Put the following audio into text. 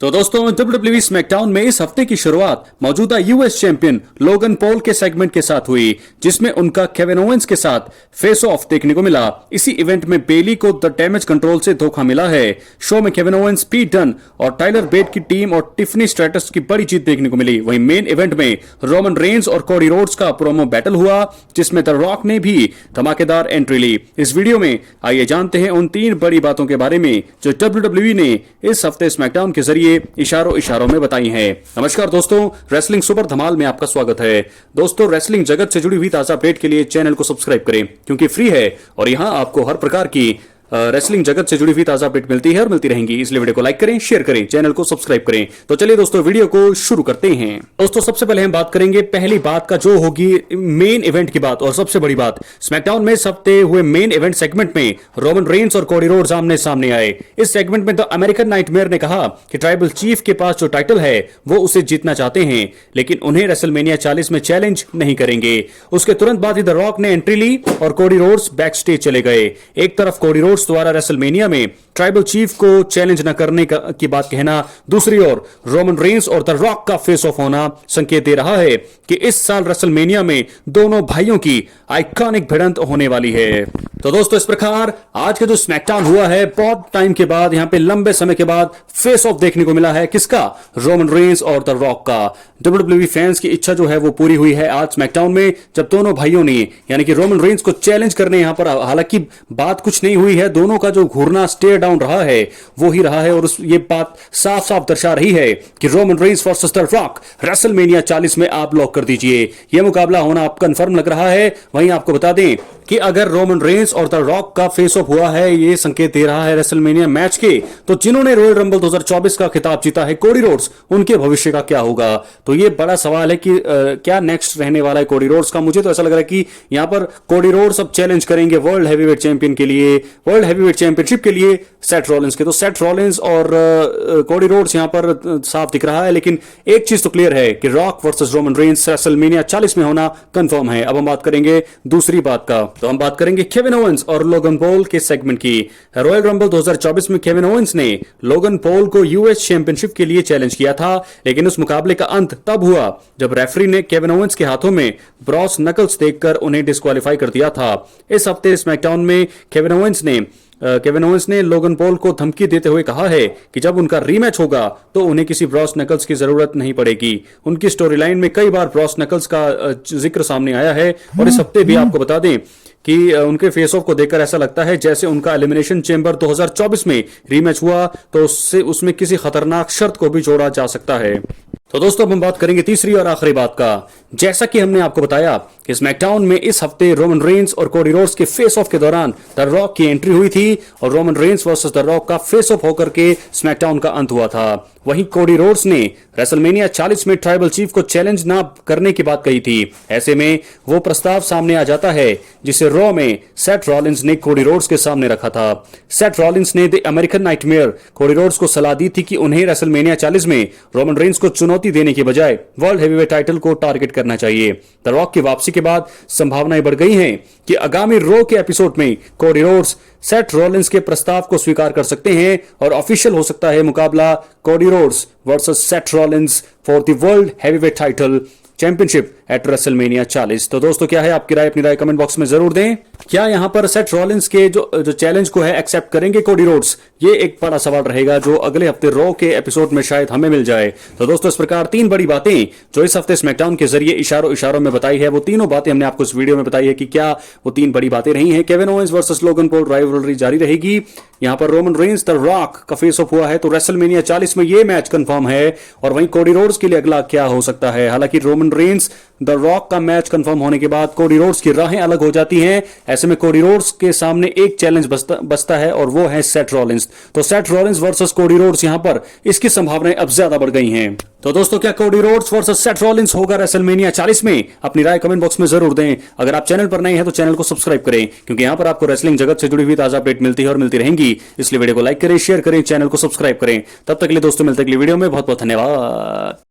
तो दोस्तों WWE SmackDown में इस हफ्ते की शुरुआत मौजूदा यूएस चैंपियन लोगन पॉल के सेगमेंट के साथ हुई, जिसमें उनका केविन ओवेंस के साथ फेस ऑफ देखने को मिला। इसी इवेंट में बेली को द डैमेज कंट्रोल से धोखा मिला है। शो में केविन ओवेंस, पीट डन और टाइलर बेट की टीम और टिफनी स्ट्रैटस की बड़ी जीत देखने को मिली। वहीं मेन इवेंट में रोमन रेंस और कोडी रोड्स का प्रोमो बैटल हुआ, जिसमें द रॉक ने भी धमाकेदार एंट्री ली। इस वीडियो में आइए जानते हैं उन 3 बड़ी बातों के बारे में जो WWE ने इस हफ्ते स्मैकडाउन के जरिए इशारों में बताई हैं। नमस्कार दोस्तों, रेसलिंग सुपर धमाल में आपका स्वागत है। दोस्तों, रेसलिंग जगत से जुड़ी हुई ताजा अपडेट के लिए चैनल को सब्सक्राइब करें, क्योंकि फ्री है और यहां आपको हर प्रकार की रेसलिंग जगत से जुड़ी हुई ताजा अपडेट मिलती है और मिलती रहेंगी। इसलिए वीडियो को लाइक करें, शेयर करें, चैनल को सब्सक्राइब करें। तो चलिए दोस्तों, वीडियो को शुरू करते हैं। दोस्तों, सबसे पहले हम बात करेंगे पहली बात का, जो होगी मेन इवेंट की बात। और सबसे बड़ी बात, स्मैकडाउन में इस हफ्ते हुए मेन इवेंट सेगमेंट में रोमन रेंस और कोडी रोड्स आमने सामने आए। इस सेगमेंट में द अमेरिकन नाइटमेयर ने कहा कि ट्राइबल चीफ के पास जो टाइटल है वो उसे जीतना चाहते हैं, लेकिन उन्हें रेसलमेनिया 40 में चैलेंज नहीं करेंगे। उसके तुरंत बाद ही द रॉक ने एंट्री ली और कोडी रोड्स बैक स्टेज चले गए। एक तरफ कोडी रोड्स द्वारा रेसलमेनिया में ट्राइबल चीफ को चैलेंज न करने की बात कहना, दूसरी ओर रोमन रेंस और द रॉक का फेस ऑफ होना संकेत दे रहा है कि इस साल रेसलमेनिया में दोनों भाइयों की आइकॉनिक भिड़ंत होने वाली है। तो दोस्तों, इस प्रकार आज का जो स्मैकडाउन हुआ है, बहुत टाइम के बाद, यहां पे लंबे समय के बाद फेस ऑफ देखने को मिला है। किसका? रोमन रेंस और द रॉक का। WWE फैंस की इच्छा जो है वो पूरी हुई है आज स्मैकडाउन में, जब दोनों भाइयों ने, यानी कि रोमन रेंस को चैलेंज करने यहां पर, हालांकि बात कुछ नहीं हुई है, दोनों का जो घूरना स्टेयर डाउन रहा है वो ही रहा है। और ये बात साफ साफ दर्शा रही है कि Roman Reigns versus the rock WrestleMania 40 में आप लॉक कर दीजिए। यह मुकाबला होना आप कंफर्म लग रहा है। वहीं आपको बता दें कि अगर रोमन रेंस और द रॉक का फेस ऑफ हुआ है, ये संकेत दे रहा है रेसलमेनिया मैच के, तो जिन्होंने रॉयल रंबल 2024 का खिताब जीता है, कोडी रोड्स, उनके भविष्य का क्या होगा? तो ये बड़ा सवाल है कि क्या नेक्स्ट रहने वाला है कोडी रोड्स का। मुझे तो ऐसा लग रहा है कि यहां पर कोडी रोड्स अब चैलेंज करेंगे वर्ल्ड हैवीवेट चैंपियन के लिए, वर्ल्ड हैवीवेट चैंपियनशिप के लिए सेथ रॉलिंस के। तो सेथ रॉलिंस और कोडी रोड्स यहां पर साफ दिख रहा है, लेकिन एक चीज तो क्लियर है कि rock versus Roman Reigns WrestleMania 40 में होना कंफर्म है। अब हम बात करेंगे दूसरी बात का, तो हम बात करेंगे केविन ओवेंस और लोगन पॉल के सेगमेंट की। रॉयल रंबल 2024 में केविन ओवेंस ने लोगन पॉल को यूएस चैंपियनशिप के लिए चैलेंज किया था, लेकिन उस मुकाबले का अंत तब हुआ जब रेफरी ने केविन ओवेंस के हाथों में ब्रॉस नकल्स देखकर उन्हें डिस्क्वालीफाई कर दिया था। इस हफ्ते स्मैकडाउन में केविन ओवेंस ने लोगन पॉल को धमकी देते हुए कहा है कि जब उनका रीमैच होगा तो उन्हें किसी ब्रॉस नकल्स की जरूरत नहीं पड़ेगी। उनकी स्टोरी लाइन में कई बार ब्रॉस नकल्स का जिक्र सामने आया है, और इस हफ्ते भी आपको बता दें कि उनके फेस ऑफ को देखकर ऐसा लगता है जैसे उनका एलिमिनेशन चेंबर 2024 में रीमैच हुआ तो उसमें किसी खतरनाक शर्त को भी जोड़ा जा सकता है। तो दोस्तों, अब हम बात करेंगे तीसरी और आखिरी बात का। जैसा कि हमने आपको बताया कि स्मैकडाउन में इस हफ्ते रोमन रेंस और कोडी रोड्स के फेस ऑफ के दौरान द रॉक की एंट्री हुई थी, और Roman Reigns versus the rock का फेस ऑफ होकर के स्मैकडाउन का अंत हुआ था। वहीं कोडी रोड्स ने रेसलमेनिया 40 में ट्राइबल चीफ को चैलेंज ना करने की बात कही थी। ऐसे में वो प्रस्ताव सामने आ जाता है जिसे रॉ में सेथ रॉलिंस ने कोडी रोड्स के सामने रखा था। सेथ रॉलिंस ने the American nightmare Cody Rhodes को सलाह दी थी कि उन्हें रेसलमेनिया 40 में रोमन रेंस को चुनौती देने के बजाय वर्ल्ड हैवीवेट टाइटल को टारगेट करना चाहिए। द रॉक की वापसी के बाद संभावनाएं बढ़ गई हैं कि आगामी रॉ के एपिसोड में कोडी रोड्स सेथ रॉलिंस के प्रस्ताव को स्वीकार कर सकते हैं और ऑफिशियल हो सकता है मुकाबला Cody Rhodes versus Seth Rollins for the world heavyweight title championship eight WrestleMania 40। तो दोस्तों, क्या है आपकी राय? अपनी राय कमेंट बॉक्स में जरूर दें। क्या यहां पर सेथ रॉलिंस के जो चैलेंज को है एक्सेप्ट करेंगे कोडी रोड्स? ये एक बड़ा सवाल रहेगा जो अगले हफ्ते रॉ के एपिसोड में शायद हमें मिल जाए। तो दोस्तों, इस प्रकार 3 बड़ी बातें जो इस हफ्ते स्मैकडाउन के जरिए इशारों में बताई है, वो तीनों बातें हमने आपको इस वीडियो में बताई है कि क्या वो 3 बड़ी बातें रही हैं। Kevin Owens versus Logan Paul rivalry जारी रहेगी। यहां पर रोमन रेंस द रॉक का फेस ऑफ हुआ है, तो रेसलमेनिया 40 में ये मैच कंफर्म है। और वहीं कोडी रोड्स के लिए अगला क्या हो सकता है? हालांकि रोमन रेंस द रॉक का मैच कंफर्म होने के बाद कोडी रोड्स की राहें अलग हो जाती हैं। ऐसे में कोडी रोड्स के सामने एक चैलेंज बचता है, और वो है सेथ रॉलिंस। तो Seth Rollins versus Cody Rhodes, यहां पर इसकी संभावनाएं अब ज्यादा बढ़ गई हैं। तो दोस्तों, क्या Cody Rhodes versus Seth Rollins होगा रेसलमेनिया 40 में? अपनी राय कमेंट बॉक्स में जरूर दें। अगर आप चैनल पर नए हैं तो चैनल को सब्सक्राइब करें, क्योंकि यहां पर आपको रेसलिंग जगत से जुड़ी हुई ताजा अपडेट मिलती है और मिलती रहेंगी। इसलिए वीडियो को लाइक करें, शेयर करें, चैनल को सब्सक्राइब करें। तब तक के लिए दोस्तों, मिलते अगली वीडियो में। बहुत बहुत धन्यवाद।